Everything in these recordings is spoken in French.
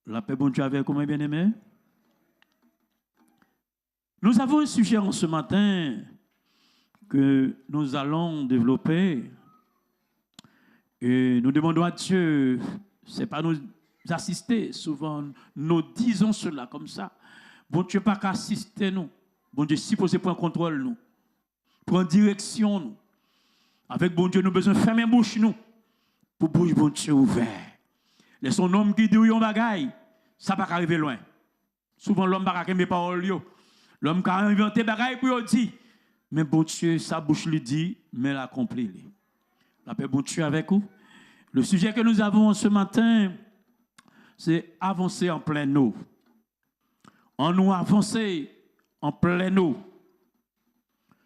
La paix, bon Dieu, avec vous, mes bien-aimés. Nous avons un sujet en ce matin que nous allons développer. Et nous demandons à Dieu, ce n'est pas nous assister. Souvent, nous disons cela comme ça. Bon Dieu, pas qu'assister nous. Bon Dieu, si posé pour un contrôle nous. Prendre direction nous. Avec bon Dieu, nous besoin de fermer bouche nous. Pour bouche bon Dieu ouvert. Laissons un homme qui dit yon bagaille, ça va pas arriver loin. Souvent l'homme va pas aimer parole yo. L'homme qui a inventé bagaille pour dire, mais bon Dieu, sa bouche lui dit, mais l'accomplit. La paix bon Dieu avec vous. Le sujet que nous avons ce matin, c'est avancer en pleine eau. En nous avancer en pleine eau.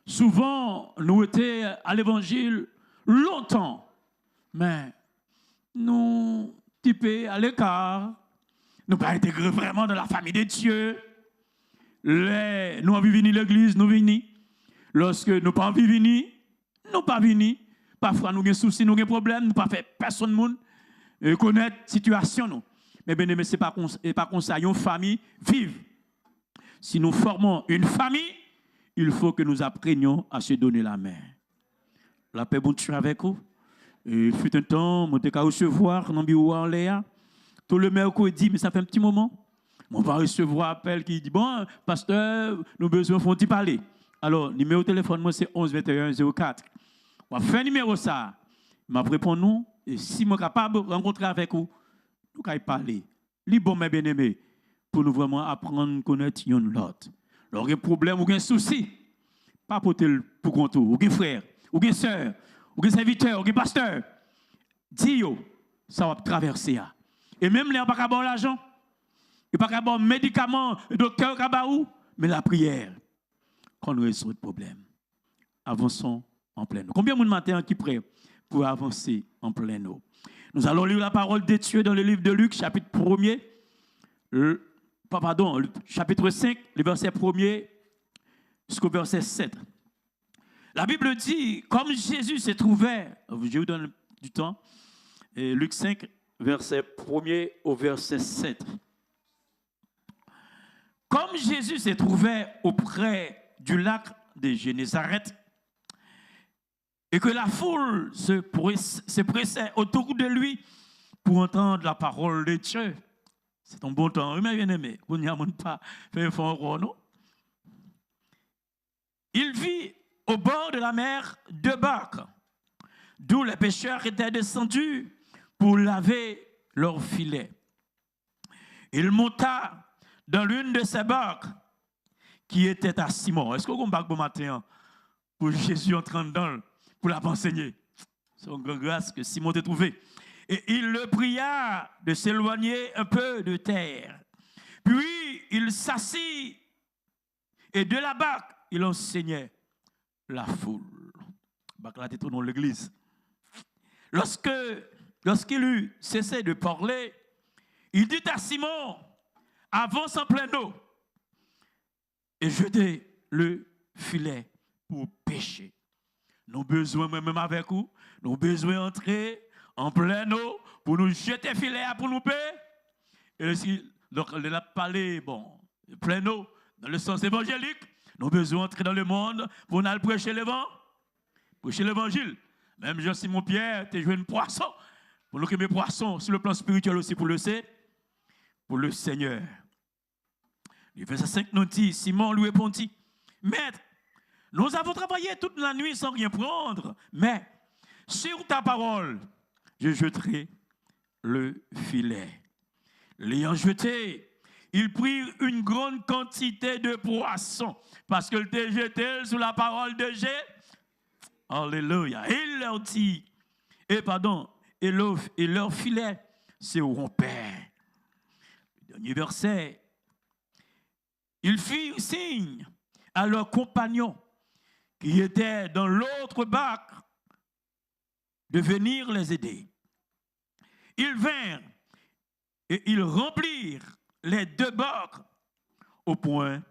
Souvent, nous étions à l'évangile longtemps, mais nous typés à l'écart, nous pas intégrés vraiment dans la famille de Dieu. Nous avons venir l'église, nous venons. Lorsque nous pas envie venir, nous pas venir. Parfois nous avons des soucis, nous avons des problèmes, nous pas fait personne monde connaître la situation nous. Mais bien aimé, c'est pas comme ça, une famille vive. Si nous formons une famille, il faut que nous apprenions à se donner la main. La paix bon Dieu avec vous. Il fut un temps, je vais recevoir dans le bureau en Léa. Tout le mercredi, mais ça fait un petit moment. On va recevoir un appel qui dit, bon, pasteur, nous besoin de parler. Alors, le numéro de téléphone, moi, c'est 11 21 04. On va faire un numéro ça. Je réponds nous. Et si je suis capable de rencontrer avec vous, nous allons parler. Les bons, mes bien-aimés, pour nous vraiment apprendre à connaître l'autre. Alors, il y a un problème ou un souci, pas pour contour, ou un frère, ou un soeur, ou un serviteur, ou un pasteur. Dis-yo, ça va traverser. Et même les gens ne pas l'argent, ils ne pas avoir médicaments, docteur Kabaou, mais la prière, qu'on résout le problème. Avançons en pleine eau. Combien de matin qui prêt pour avancer en pleine eau? Nous allons lire la parole de Dieu dans le livre de Luc, chapitre 1er, chapitre 5, le verset 1er jusqu'au verset 7. La Bible dit, comme Jésus se trouvait, je vous donne du temps, Luc 5, verset 1er au verset 7. Comme Jésus se trouvait auprès du lac de Génézareth et que la foule se pressait autour de lui pour entendre la parole de Dieu. C'est un bon temps, mais bien aimé, vous n'y avez pas fait un fort, non? Il vit au bord de la mer deux barques, d'où les pêcheurs étaient descendus pour laver leurs filets. Il monta dans l'une de ces barques qui était à Simon. Est-ce que vous avez un bon matin pour Jésus entrant dans pour la enseigner? C'est une grande grâce que Simon t'a trouvé. Et il le pria de s'éloigner un peu de terre. Puis il s'assit et de la barque, il enseignait la foule. Barque là, t'es dans l'église. Lorsqu'il eut cessé de parler, il dit à Simon, avance en pleine eau et jetez le filet pour pêcher. Nous avons besoin, même avec vous, nous avons besoin d'entrer en pleine eau pour nous jeter le filet pour nous payer. Et si, donc, on a parlé, bon, pleine eau, dans le sens évangélique, nous avons besoin d'entrer dans le monde pour nous prêcher l'évangile. Même Jean-Simon Pierre, tu as joué une poisson. Pour nous aimer poisson, sur le plan spirituel aussi, pour le Seigneur. Le verset 5 nous dit, Simon lui répondit, Maître, nous avons travaillé toute la nuit sans rien prendre, mais sur ta parole, je jeterai le filet. L'ayant jeté, il prit une grande quantité de poissons, parce qu'il était jeté sous la parole de Jésus. Alléluia. Il leur dit, et leur filet se rompait. Le dernier verset, il fit signe à leurs compagnons qui étaient dans l'autre barque de venir les aider. Ils vinrent et ils remplirent les deux barques au point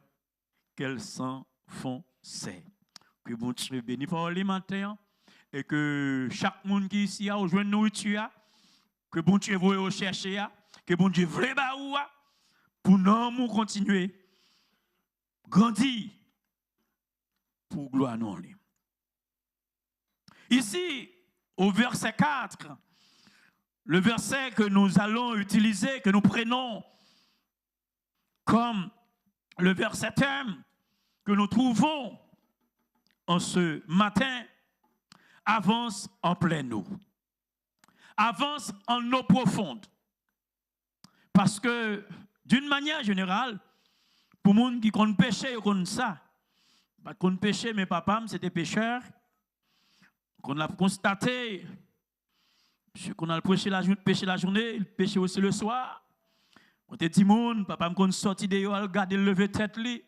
qu'elles s'enfonçaient. Que bon Dieu bénisse pour les matins et que chaque monde qui ici a besoin de nourriture, que bon Dieu vous rechercher, que bon Dieu voulait baoua pour nous continuer grandir pour gloire non. Ici, au verset 4, le verset que nous allons utiliser, que nous prenons comme le verset thème que nous trouvons en ce matin, avance en pleine eau. Avance en eau profonde. Parce que, d'une manière générale, pour les gens qui comptent péché, ils connaissent ça. Pas qu'on péché, mais papa, c'était pécheur. Qu'on a constaté, qu'on a péché la journée, il péché aussi le soir. Quand tu dis, papa me sorti de il regarde le lever tête, il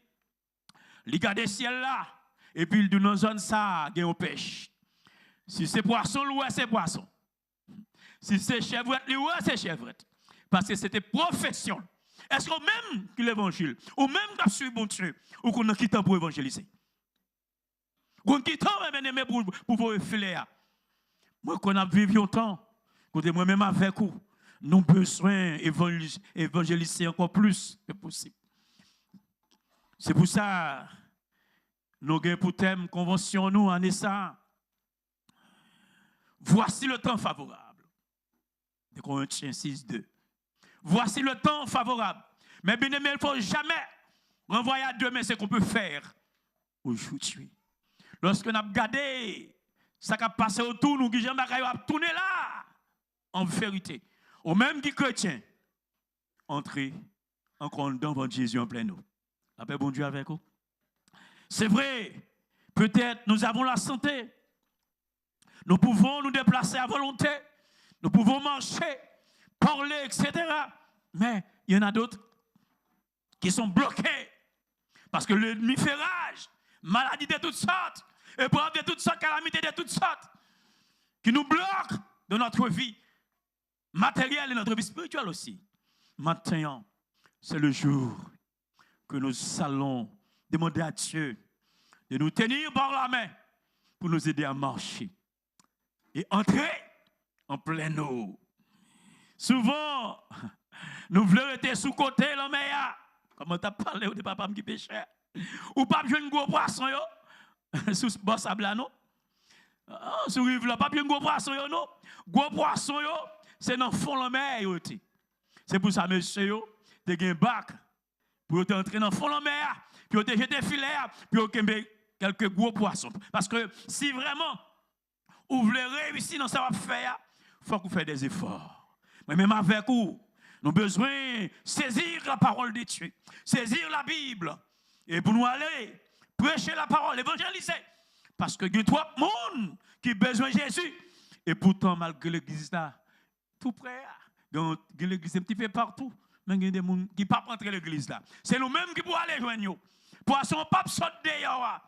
regarde le ciel là, et puis il dit, dans zone ça, il y a un pêche. Si c'est poisson, c'est poisson. Si c'est chevrette, c'est chevrette. Parce que c'était profession. Est-ce qu'on même que l'évangile, ou même qu'on suit bon Dieu, ou qu'on a quitté pour évangéliser? Qu'on quitte pour vous filer. Moi, qu'on a vécu longtemps, côté moi-même avec vous, nous avons besoin d'évangéliser encore plus que possible. C'est pour ça, nous avons pour thème convention, nous, en ça. Voici le temps favorable. De Corinthiens 6:2. Voici le temps favorable. Mais bien aimé, il ne faut jamais renvoyer à demain ce qu'on peut faire aujourd'hui. Lorsque nous avons regardé ce qui a passé autour, nous avons tourné là, en vérité. Au même qui chrétien, entrer encore devant Jésus en pleine eau. La paix, bon Dieu, avec vous. C'est vrai, peut-être nous avons la santé. Nous pouvons nous déplacer à volonté. Nous pouvons marcher, parler, etc. Mais il y en a d'autres qui sont bloqués. Parce que l'ennemi fait rage, maladie de toutes sortes, épreuves de toutes sortes, calamités de toutes sortes, qui nous bloquent dans notre vie matérielle et notre vie spirituelle aussi. Maintenant, c'est le jour que nous allons demander à Dieu de nous tenir par la main pour nous aider à marcher et entrer en pleine eau. Souvent, nous voulons être sous-côté, là, mais comme tu as parlé de papa qui pêchait, ou pas besoin de gros poisson, sous ce boss à non? Sous rive là, pas besoin de gros poisson, non? Gros poisson, c'est dans le fond de la mer. C'est pour ça, monsieur, tu as un bac pour entrer dans le fond de la mer, puis tu as jeté filet, puis tu as quelques gros poissons. Parce que si vraiment vous voulez réussir dans ce que vous faites, il faut que vous fassiez des efforts. Mais même avec vous, nous avons besoin de saisir la parole de Dieu, saisir la Bible, et pour nous aller prêcher la parole, évangéliser. Parce que il y a trop de monde qui a besoin de Jésus. Et pourtant, malgré l'église là, tout près, il y a l'église un petit peu partout, mais il y a des gens qui ne peuvent pas rentrer l'église là. C'est nous-mêmes qui pouvons aller joindre nous. Poisson pas sortir d'ailleurs.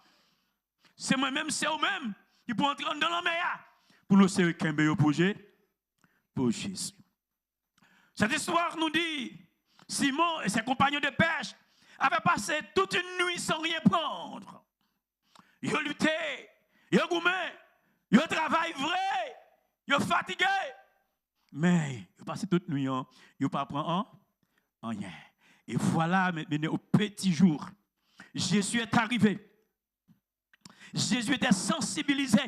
C'est moi-même, c'est eux-mêmes qui peuvent entrer dans la mer pour nous servir pour Jésus. Cette histoire nous dit, Simon et ses compagnons de pêche avaient passé toute une nuit sans rien prendre. Ils ont lutté, ils ont goumé, ils ont travaillé vrai, ils ont fatigué. Mais ils ont passé toute nuit, ils n'ont pas pris rien. Et voilà, maintenant, au petit jour, Jésus est arrivé. Jésus était sensibilisé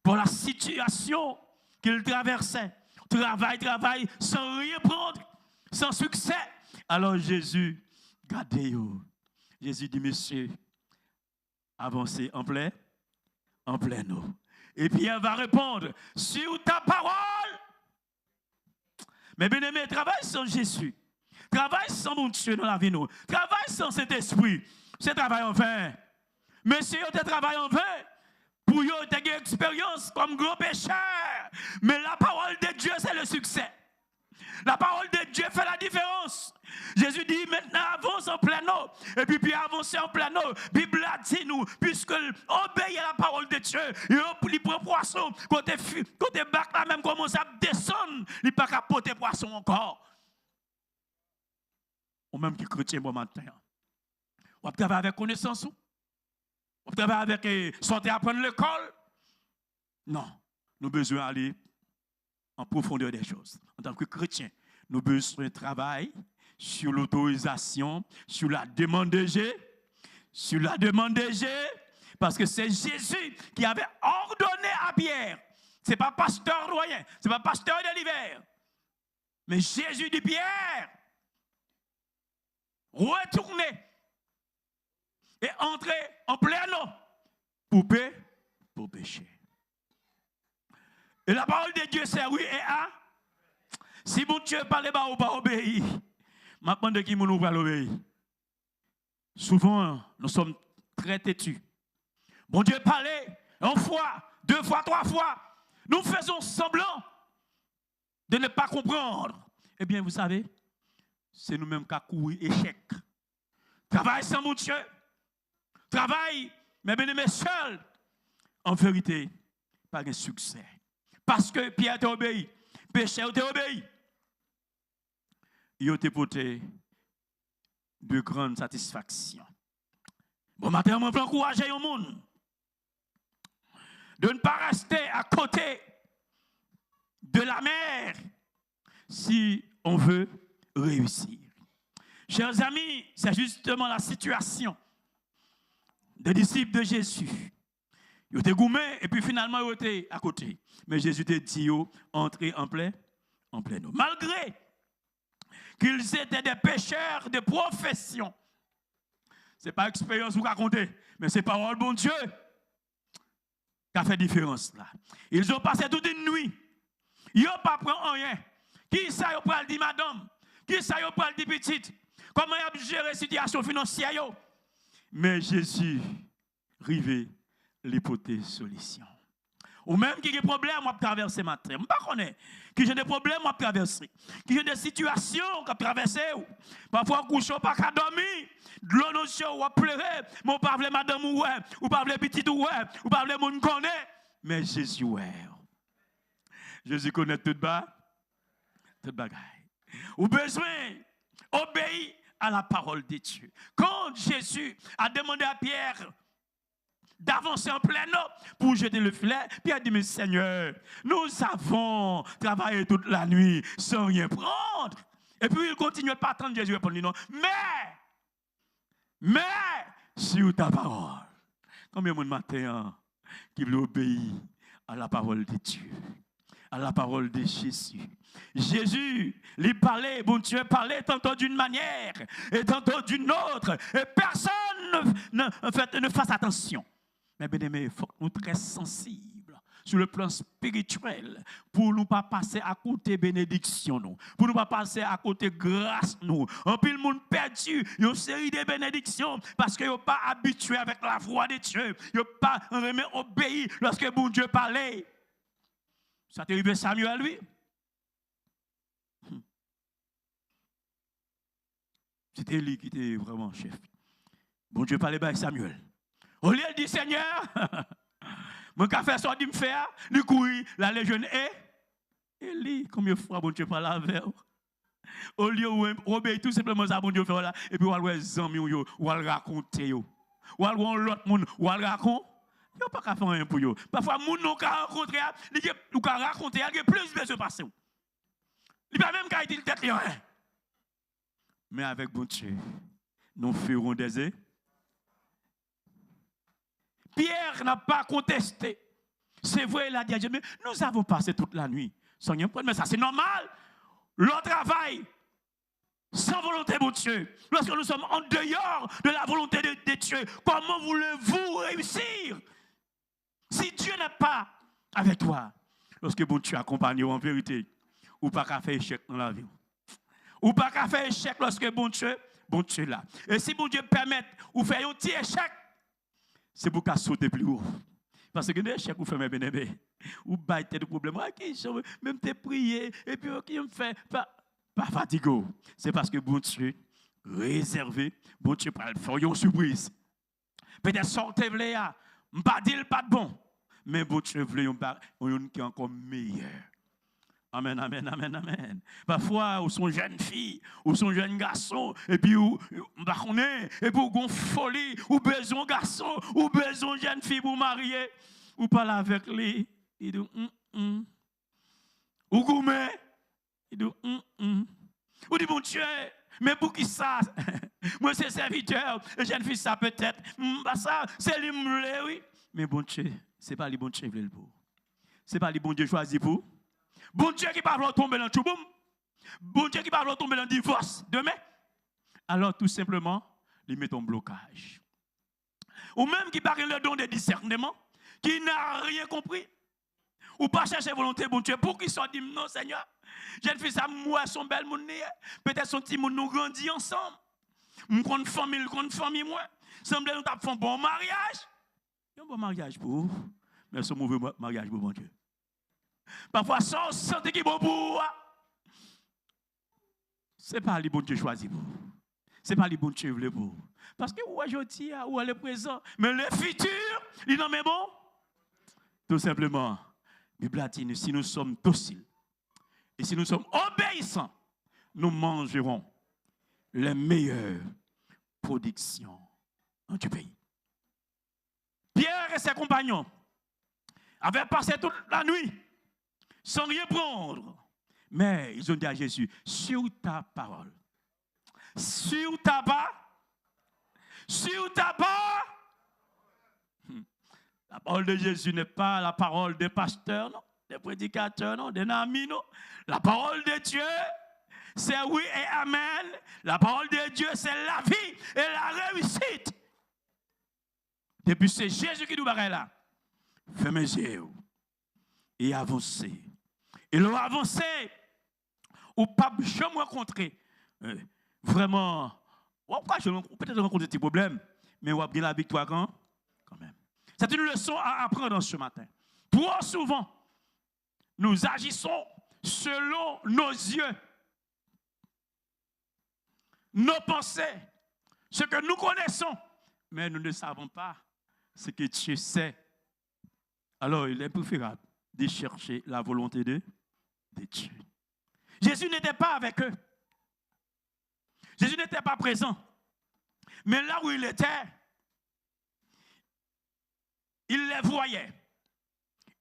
pour la situation qu'il traversait. Travail, sans rien prendre, sans succès. Alors Jésus, regardez-vous. Jésus dit, monsieur, avancez en pleine eau. Et Pierre va répondre, sur ta parole. Mais bien aimé, travaille sans Jésus. Travaille sans mon Dieu dans la vie. Nous. Travaille sans cet esprit. C'est travail en vain. Monsieur, tu travailles en vain. Pour eux, tu as une expérience comme gros pécheur. Mais la parole de Dieu, c'est le succès. La parole de Dieu fait la différence. Jésus dit maintenant avance en plein eau. Et puis avancer en plein eau. La Bible a dit nous, puisque obéir à la parole de Dieu, il prend poisson. Côté bac là même commence à descendre, il n'est pas qu'à porter poisson encore. Ou même qui chrétien bon matin. On travaille avec connaissance. On travaille avec sortir apprendre l'école. Non, nous avons besoin d'aller en profondeur des choses. En tant que chrétien, nous besoin de travail sur l'autorisation, sur la demande de Dieu, sur la demande de Dieu, parce que c'est Jésus qui avait ordonné à Pierre. Ce n'est pas pasteur doyen, ce n'est pas pasteur de l'hiver. Mais Jésus dit Pierre, retournez et entrez en plein eau pour pécher. Et la parole de Dieu c'est oui et ah. Si mon Dieu parle pas ou pas obéir, maintenant de qui nous va l'obéir. Souvent, nous sommes très têtus. Bon Dieu parlait une fois, deux fois, trois fois. Nous faisons semblant de ne pas comprendre. Eh bien, vous savez, c'est nous-mêmes qui avons couru échec. Travail sans mon Dieu. Travail, mais bien aimé seul. En vérité, pas de succès. Parce que Pierre t'a obéi, péché t'a obéi. Il t'a porté de grandes satisfactions. Bon matin, on va encourager le monde de ne pas rester à côté de la mer si on veut réussir. Chers amis, c'est justement la situation des disciples de Jésus. Ils étaient gourmés et puis finalement ils étaient à côté. Mais Jésus t'a dit, entrez en plein eau. Malgré qu'ils étaient des pécheurs de profession, ce n'est pas expérience vous raconter, mais c'est parole bon Dieu qui a fait différence là. Ils ont passé toute une nuit. Ils n'ont pas pris rien. Qui ça yo pral di madame? Qui ça yo pral di petite? Comment y a géré la situation financière? Mais Jésus rivé l'hypothèse solution. Ou même qui a des problèmes à traverser matin. Je ne connais pas. Qui a des problèmes à traverser. Qui a des situations à traverser. Parfois, couche pas qu'à dormir. De l'eau notion ou à pleurer. Mais on parle madame ou ouais. Ou parle petite ou ouais. Ou parle moun connaît. Mais Jésus ouais. Jésus connaît tout bas. Tout bagaille. Ou besoin obéir à la parole de Dieu. Quand Jésus a demandé à Pierre d'avancer en plein eau pour jeter le filet, Pierre dit, mais Seigneur, nous avons travaillé toute la nuit sans rien prendre. Et puis il continue pas attendre Jésus répondre, non, mais, sur ta parole. Combien de matin qui veut obéir à la parole de Dieu, à la parole de Jésus. Jésus, lui parlait, bon Dieu parlait tantôt d'une manière et tantôt d'une autre. Et personne ne fasse attention. Mais bien aimé, il faut que nous soyons très sensibles sur le plan spirituel pour ne pas passer à côté bénédiction, nous. Pour ne pas passer à côté grâce, nous. En plus, le monde perdu, il y a une série de bénédictions parce qu'ils ne sont pas habitués avec la voix de Dieu. Ils n'ont pas obéi lorsque bon Dieu parlait. Ça t'est arrivé Samuel, lui? C'était lui qui était vraiment chef. Bon Dieu parlait avec Samuel. Au lieu de dire Seigneur, mon café soit dit me faire, du coup, la légion est. Et lui, combien de fois bon Dieu parle avec vous? Au lieu d'obéir tout simplement ça, bon Dieu fait là, et puis on va voir les amis, on va raconter, on va voir l'autre monde, on va raconter. Il n'y a pas qu'à faire rien pour eux. Parfois, les gens qui ont rencontré, ils ont raconté, ils ont plus besoin de passer. Il n'y a pas même qu'à dire tête rien. Mais avec bon Dieu, nous ferons des erreurs. Pierre n'a pas contesté. C'est vrai, il a dit à Dieu, mais nous avons passé toute la nuit sans rien prendre. Mais ça, c'est normal. Le travail, sans volonté de Dieu. Lorsque nous sommes en dehors de la volonté de Dieu, comment voulez-vous réussir? Si Dieu n'est pas avec toi, lorsque bon Dieu accompagne en vérité, ou pas qu'à faire échec dans la vie. Ou pas qu'à faire échec lorsque bon Dieu est là. Et si bon Dieu permet ou faire un petit échec, c'est pour qu'à sauter plus haut. Parce que des échecs, vous faites mes bénéfices. Ou battez de problèmes. Même te prier, et puis qui me fait pas fatigué. C'est parce que bon Dieu réservé, bon Dieu pour faire une surprise. Peut-être sortez là. Je ne pas dire pas de bon, mais bon Dieu voulait un qui est encore meilleur. Amen, amen, amen, amen. Parfois, ou sont jeunes filles, ou sont jeunes garçons, et puis ou et puis ou folie, ou besoin garçon, ou besoin jeune fille pour marier, ou parler avec lui, il dit ou gourmet, il dit Ou dit, bon Dieu, mais pour qui ça? Moi, c'est serviteur, et jeune fils, ça peut-être. Ça, c'est lui, oui. Mais bon Dieu, ce n'est pas le bon Dieu qui veut le pour. Ce n'est pas le bon Dieu choisi pour. Bon Dieu qui parle tomber dans tout boum. Bon Dieu qui parle tomber dans le divorce demain. Alors, tout simplement, il met un blocage. Ou même qui parle le don de discernement, qui n'a rien compris. Ou pas chercher volonté, bon Dieu, pour qu'il soit dit, non, Seigneur. Jeune fille, ça, moi, son bel monde, peut-être son petit monde, nous grandit ensemble. Nous avons une famille, moi. Semble nous avons fait un bon mariage. Un bon mariage pour vous, mais c'est un mauvais mariage pour mon Dieu. Parfois, ça, sentez qui est bon pour vous. Ce n'est pas le bon Dieu choisi pour vous. Ce n'est pas le bon Dieu voulu pour vous. Parce que vous aujourd'hui, ou le présent, mais le futur, il n'en est bon. Tout simplement, la Bible dit, si nous sommes dociles, et si nous sommes obéissants, nous mangerons les meilleures productions du pays. Pierre et ses compagnons avaient passé toute la nuit sans rien prendre. Mais ils ont dit à Jésus, sur ta parole, sur ta parole, la parole de Jésus n'est pas la parole des pasteurs, non, des prédicateurs, non, des amis, non. La parole de Dieu, c'est oui et amen. La parole de Dieu, c'est la vie et la réussite. Depuis c'est Jésus qui nous barre là. Fermez les yeux et avancez. Et l'on avancé, ou pas jamais rencontré. Vraiment, peut-être rencontrer des problèmes, mais on va bien la victoire quand même. C'est une leçon à apprendre ce matin. Trop souvent, nous agissons selon nos yeux, nos pensées, ce que nous connaissons, mais nous ne savons pas ce que Dieu sait. Alors, il est préférable de chercher la volonté de Dieu. Jésus n'était pas avec eux. Jésus n'était pas présent. Mais là où il était, il les voyait.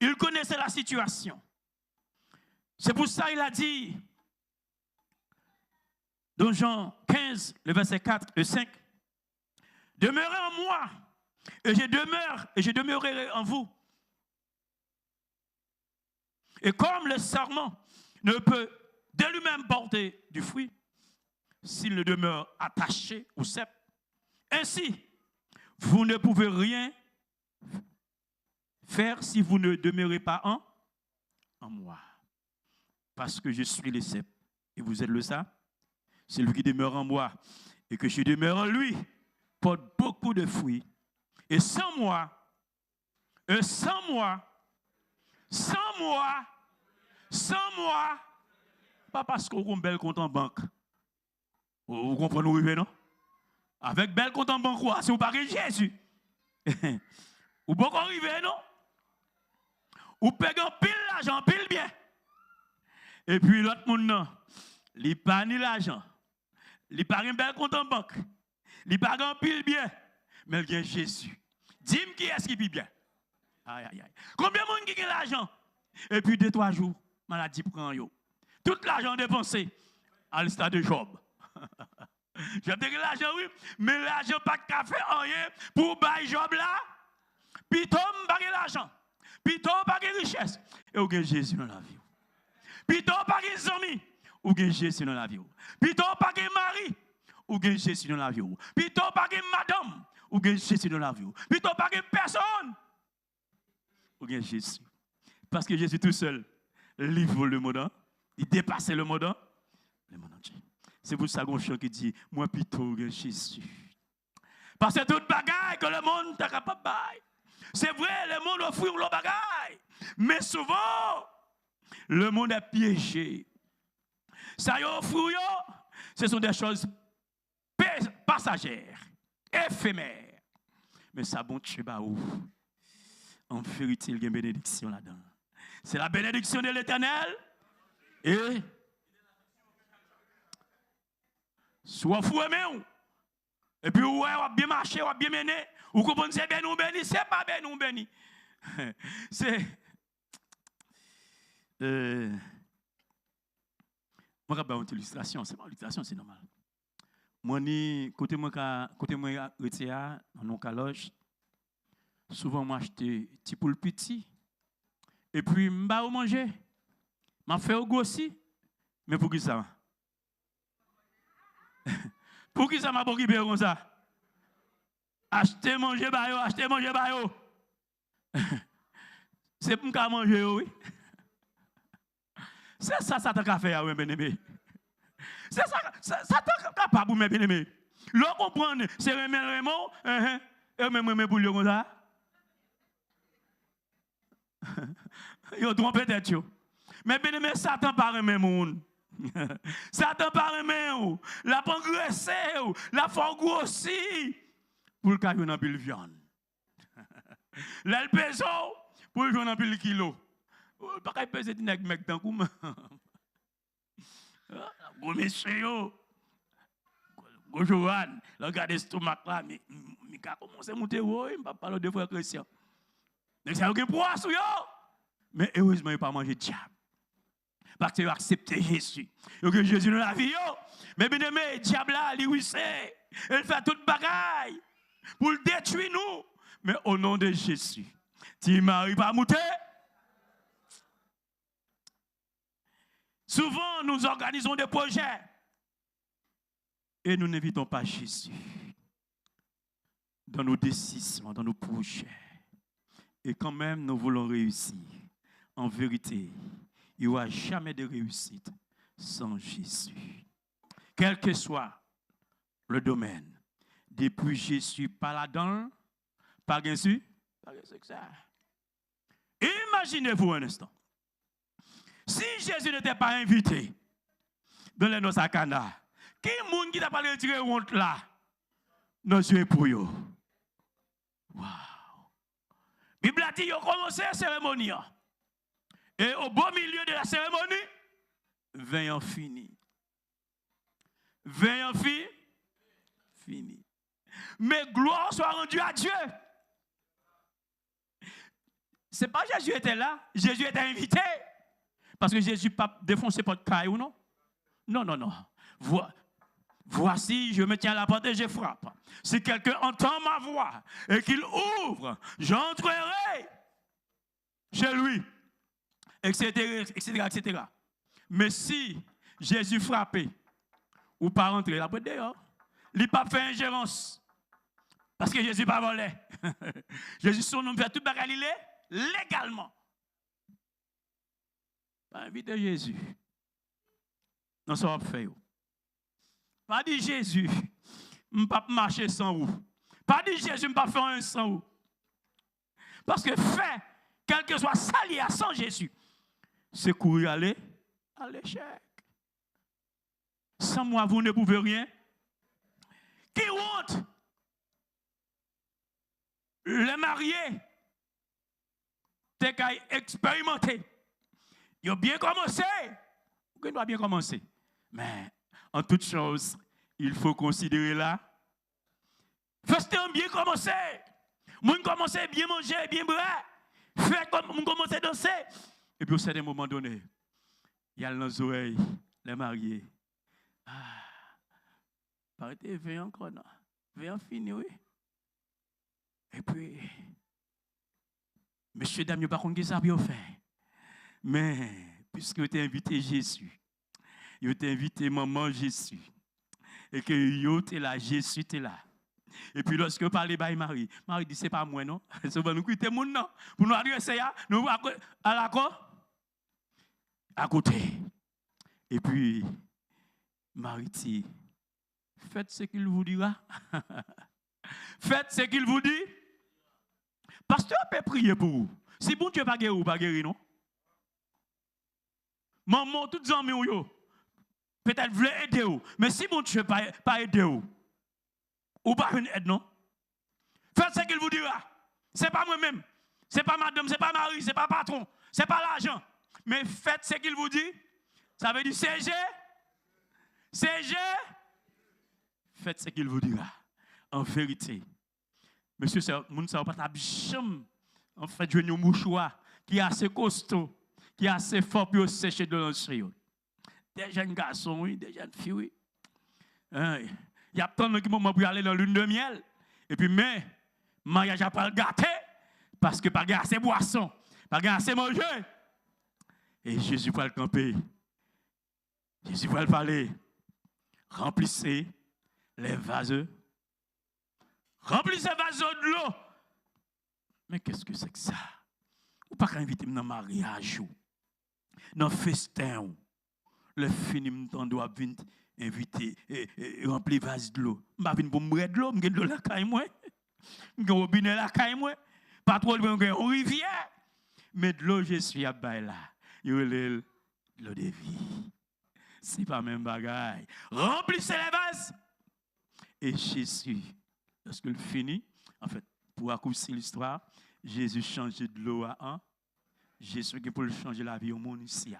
Il connaissait la situation. C'est pour ça qu'il a dit, dans Jean 15, le verset 4 et 5, « Demeurez en moi, et je demeurerai en vous. Et comme le sarment ne peut de lui-même porter du fruit, s'il ne demeure attaché au cep, ainsi, vous ne pouvez rien faire si vous ne demeurez pas en moi. Parce que je suis le cep et vous êtes le ça. Celui qui demeure en moi et que je demeure en lui porte beaucoup de fruits. Et sans moi, pas parce qu'on a un bel compte en banque. Vous comprenez où non? Avec bel compte en banque, c'est vous parlez Jésus. Ou bon qu'on arrive, non? Ou payez pile l'argent, pile bien. Et puis l'autre monde, non. Il n'a pas ni l'argent. Il n'a pas un bel compte en banque. Il n'a pas un pile bien. Mais il y a Jésus. Dis-moi qui est-ce qui vit bien? Aïe, aïe, aïe. Combien de monde qui a l'argent? Et puis 2-3 jours, maladie prend yo. Tout l'argent dépensé à l'instar de Job. J'ai dit que l'argent, oui, mais l'argent pas de café, rien pour bailler Job là. Puis Tom pas de l'argent. Puis Tom pas de richesse. Et vous avez Jésus dans la vie. Puis Tom pas de amis. Vous avez Jésus dans la vie. Puis Tom pas de mari. Vous avez Jésus dans la vie. Puis Tom pas de madame. Vous avez Jésus dans la vie. Puis Tom pas de personne. Vous avez Jésus. Parce que Jésus tout seul livre le monde. Il dépasse le monde entier. C'est pour ça qu'on chante qui dit, moi plutôt que Jésus. Parce que toute bagaille que le monde est capable de bailler. C'est vrai, le monde offre le bagaille. Mais souvent, le monde est piégé. Ça y offre, ce sont des choses passagères, éphémères. Mais ça, bon Dieu, en vérité, il y a une bénédiction là-dedans. C'est la bénédiction de l'Éternel. Et soit fou aimé. Et puis, ouais, on va bien marcher, on va bien mener. Ou comprenez, c'est bien nous béni, c'est pas bien nous béni. C'est. Moi, je vais une illustration. C'est pas une illustration, c'est normal. Moi, côté moi retiré dans nos caloches, souvent moi acheter petit poule petit et puis m'ba au manger. M'a fait au grossi. Mais pour qui ça? Pour qui ça m'a occupé comme ça? Acheter manger ba yo, acheter manger ba yo. C'est pour me manger oui. C'est ça t'a fait oui bien-aimé. C'est ça t'a capable mes bien-aimé. L'on comprend c'est Raymond et même pour lui comme ça. Yo trompé tête yo. Mais bien-aimé Satan pas même monde. Satan pas même la progresser, la fort grossi pour le caillou dans pile viande. L'elle pèse pour le jouer dans pile kilo. Pas qu'elle pèse des mec tant comme. Go monsieur yo. Go Johan, regarde stomac là, mais ka commencer monter oui, pas parler de frère Christian. Donc ça aucun poids sur yo. Mais heureusement il pas manger diable. Parce que tu acceptes Jésus. Et que Jésus dans la vie yo. Mais bien aimé, diable là, lui c'est, il fait toute bagaille pour le détruire nous. Mais au nom de Jésus, tu m'arrives pas à monter. Souvent, nous organisons des projets et nous n'invitons pas Jésus dans nos décisions, dans nos projets. Et quand même, nous voulons réussir. En vérité, il n'y aura jamais de réussite sans Jésus. Quel que soit le domaine, depuis Jésus pas là-dedans, pas Jésus, pas ça. Imaginez-vous un instant. Si Jésus n'était pas invité dans les noces à Cana, qui est monde qui t'a pas retiré honte là? Nos yeux pour eux. Wow. Bible a dit qu'ils ont commencé la cérémonie. Et au beau milieu de la cérémonie, veillant fini. Veillant fini. Mais gloire soit rendue à Dieu. Ce n'est pas Jésus était là, Jésus était invité. Parce que Jésus n'a pas défoncé votre caille ou non? Non. Voici, je me tiens à la porte et je frappe. Si quelqu'un entend ma voix et qu'il ouvre, j'entrerai chez lui, etc. Mais si Jésus frappé ou pas rentré, la porte dehors, il n'a pas fait ingérence. Parce que Jésus n'a pas volé. Jésus, son nom fait tout bagarre légalement. Pas inviter Jésus. Non, ça va faire. Pas dire Jésus, je ne peux pas marcher sans vous. Pas dire Jésus, je ne peux pas faire un sans vous. Parce que fait, quel que soit ça lié à sans Jésus, c'est courir aller à l'échec. Sans moi, vous ne pouvez rien. Qui honte? Les mariés, t'es qu'à expérimenter. Ils ont bien commencé. Ils doivent bien commencer. Mais en toute chose, il faut considérer là. Faites bien commencer. Moun commencer bien manger, bien boire. Faites comme moun commencer à danser. Et puis, au certain moment donné, il y a dans les oreilles, les mariés. Ah, paraît-il, veille encore, non? Veille fini, oui. Et puis, monsieur, dame, pas contre ça bien fait. Mais, puisque tu as invité Jésus, tu as invité maman Jésus, et que yo t'es là, Jésus t'es là. Et puis, lorsque vous parlez de Marie, Marie dit, c'est pas moi, non? C'est pour nous quitter mon non. Pour nous adresser, nous à la à côté. Et puis, Marie dit, faites ce qu'il vous dira. Faites ce qu'il vous dit. Pasteur peut prier pour vous. Si bon Dieu pas guéri ou pas guéri, non? Maman, toutes les amis, peut-être voulez aider vous. Mais si bon Dieu pas aider vous, ou pas une aide, non? Faites ce qu'il vous dira. Ce n'est pas moi-même. Ce n'est pas madame, ce n'est pas Marie, ce n'est pas patron, ce n'est pas l'argent. Mais faites ce qu'il vous dit. Ça veut dire CG. Faites ce qu'il vous dira. En vérité. Monsieur, moun sa pas ta bicham. En fait, je un mouchoir qui est assez costaud, qui est assez fort pour sécher de l'entrée. des jeunes garçons, oui, des jeunes filles, oui. Hein, il y a tant de moments pour aller dans lune de miel. Et puis, mais, mariage n'a pas le gâté, parce que pas assez boisson, pas assez manger. Et Jésus va le camper. Jésus va le parler. Remplissez les vases. Remplissez les vases de l'eau. Mais qu'est-ce que c'est que ça? Ou pas qu'à inviter dans le mariage, dans le festin, le film, on doit venir inviter et remplir vase de l'eau. Je ne vais pas venir pour me de l'eau, je vais de la caille, moi. Je vais robinet la caille, moi. Pas trop de rivière. Mais de l'eau, je suis à bail là. Il y a l'eau de vie. Ce n'est pas même bagaille. Remplissez les vases. Et Jésus, lorsqu'il finit, en fait, pour accourcir l'histoire, Jésus change de l'eau à un. Jésus qui peut changer la vie au monde ici.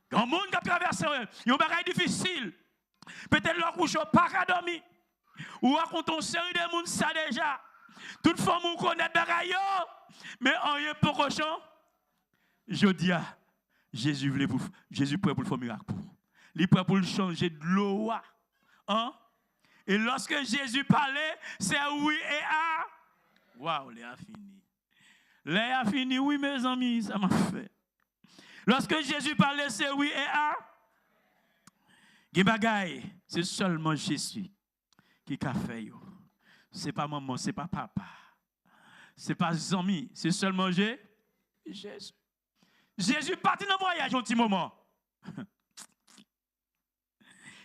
Dans le monde qui a traversé, il y a un bagage difficile. Peut-être leur couche pas qu'à dormir. Ou raconte une série de monde ça déjà. Toute femme ou connaît bagage, mais en rien pour cochon. Je dis à Jésus prêt pour le faire miracle. Il est prêt pour le changer de l'eau. Hein? Et lorsque Jésus parlait, c'est oui et ah. Waouh, Léa fini. Léa fini, oui mes amis, ça m'a fait. Lorsque Jésus parlait, c'est oui et ah. Gibagaï, c'est seulement Jésus qui a fait. Ce n'est pas maman, ce n'est pas papa. Ce n'est pas Zami, c'est seulement Jésus. Jésus partit dans le voyage un petit moment.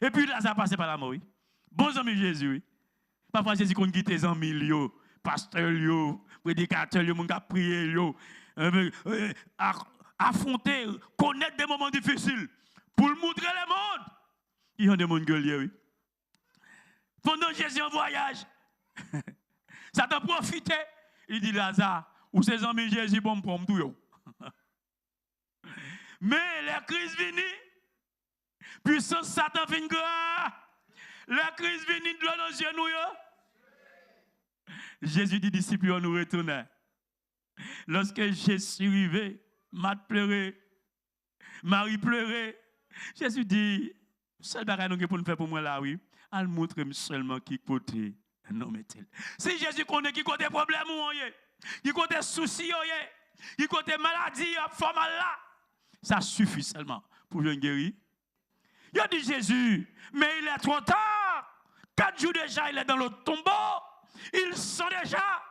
Et puis là, ça passe par la mort. Oui. Bon ami Jésus. Oui. Parfois, Jésus qu'on quitte les amis, pasteur, prédicateur, moun qui a prié, affronter, connaître des moments difficiles pour montrer le monde. Il y a des gens qui sont oui. Pendant Jésus en voyage, ça t'a profité. Il dit Lazare, ou ses amis Jésus, bon pour tout. Mais la crise vient, puissance Satan vient grand. La crise vient de l'eau dans les yeux nous. Jésus dit disciples, nous retournons. Lorsque Jésus arrivé, Marthe pleurait, Marie pleurait. Jésus dit, seul bagage nous pour nous faire pour moi là, oui, elle montre seulement qui côté. Non, mais-il. Si Jésus connaît qui côté problème, qui côté souci, qui côté maladie, forme là, ça suffit seulement pour le guérir. Il a dit Jésus, mais il est trop tard. 4 jours déjà, il est dans le tombeau. Il sent déjà.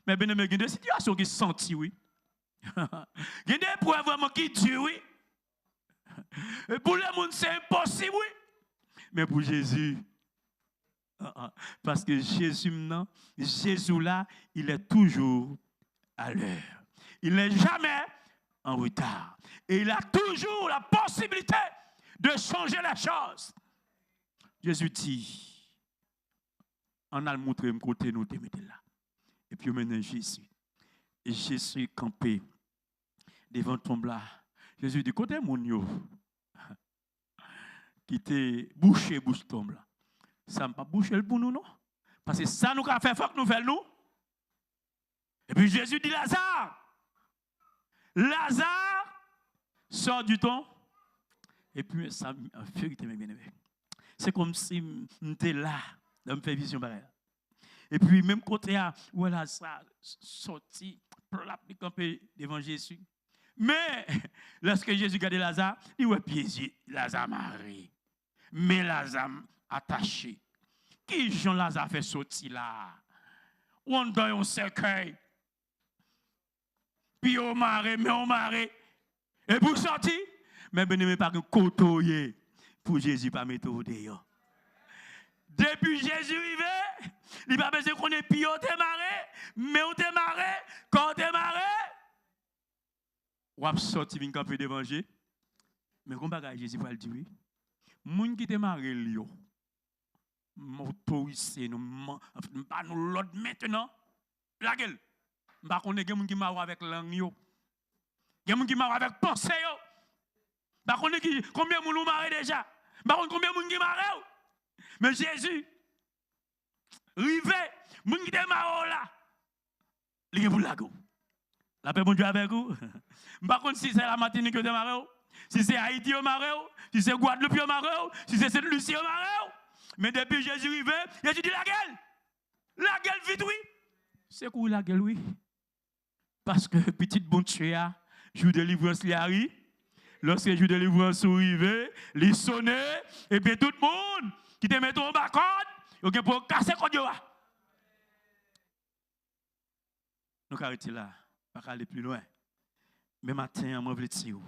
Mais bien, il y a des situations qui sentent, oui. Il y a des épreuves vraiment qui durent, oui. Et pour le monde, c'est impossible, oui. Mais pour Jésus, parce que Jésus, maintenant, Jésus là, il est toujours à l'heure. Il n'est jamais en retard. Et il a toujours la possibilité de changer les choses. Jésus dit, on a le montré de côté nous te mettre là. Et puis on mène Jésus. Et Jésus campé devant tombe là. Jésus dit, côté mon yo, qui était bouché bouche tombe là. Ça n'a pas bouché pour nous, non? Parce que ça nous a fait, faut que nous fassions nous. Et puis Jésus dit, Lazare, sort du temps. Et puis, ça, en vérité, mes bien-aimés, c'est comme si j'étais là, dans me faire vision pareille. Et puis, même côté, voilà, ça sorti, plap, il campé devant Jésus. Mais, lorsque Jésus regardait Lazare, il voit piégé, Lazare marié. Mais Lazare attaché. Qui Jean Lazare fait sortir là? On donne un cercueil. Puis on marre, mais on marre. Et pour sortir, mais ben ne pas côtoyer pour Jésus pas mettre au dehors. Depuis Jésus arrivé, il pas besoin qu'on ait puis on te marre, mais on te marre, quand on te marre, on a sorti vinn camper devant Jésus. Mais comme bagage Jésus va le dire, moun qui te marre lio. M'autoriser nous pas nous l'autre maintenant. La gueule. M'pa connait gen moun qui marre avec langue yo. Gen moun qui marre avec pensée yo. M'pa connait combien moun nous marre déjà. M'pa connait combien moun qui marre. Mais Jésus rivé moun qui te marre là. Li gen pour la go. La paix bon Dieu avec vous. M'pa connait si c'est la matinée que te marre. Si c'est Haïti au marais, si c'est Guadeloupe au marais, si c'est Sainte-Lucie au marais. Mais depuis Jésus arrivé, Jésus dit la gueule. La gueule vite, oui. C'est quoi la gueule, oui? Parce que petite bon Dieu, jour de délivrance, il arrive. Lorsque le jour de délivrance arrive, il sonne, et bien tout le monde qui te met en bas code, il pour casser le code. Nous arrêtons là, pas aller plus loin. Mais matin, je veux dire,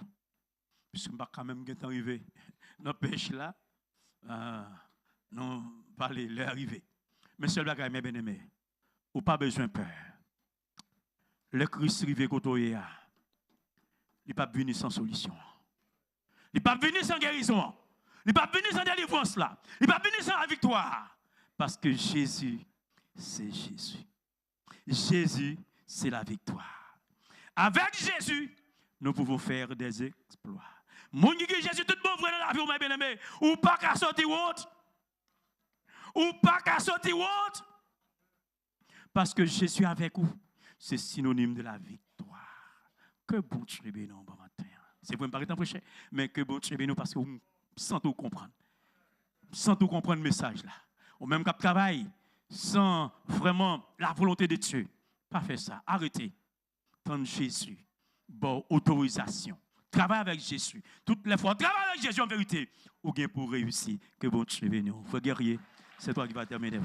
puisque je ne vais quand même pas arriver dans le pêche là, non, pas l'arrivée. Mais seul bagage, mes bien-aimés, ou pas besoin de peur. Le Christ arrivé côté, il n'est pas venu sans solution. Il n'est pas venu sans guérison. Il n'est pas venu sans délivrance là. Il n'est pas venu sans la victoire. Parce que Jésus, c'est Jésus. Jésus, c'est la victoire. Avec Jésus, nous pouvons faire des exploits. Mon Dieu, Jésus, tout bon vrai dans la vie, mes bien-aimés. Ou pas qu'à sortir honte. Ou pas qu'à sortir honte. Parce que Jésus avec vous, c'est synonyme de la victoire. Que bon Dieu bénisse bon matin. C'est pour me paraître prêcher, mais que bon Dieu bénisse parce que vous sans tout comprendre. Sans tout comprendre le message là. Ou même cap travail, sans vraiment la volonté de Dieu. Pas faire ça. Arrêtez. Tendre Jésus. Bon, autorisation. Travaille avec Jésus. Toutes les fois, travaille avec Jésus en vérité. Ou bien pour réussir. Que bon Dieu bénisse. Faut guerrier. C'est toi qui vas terminer.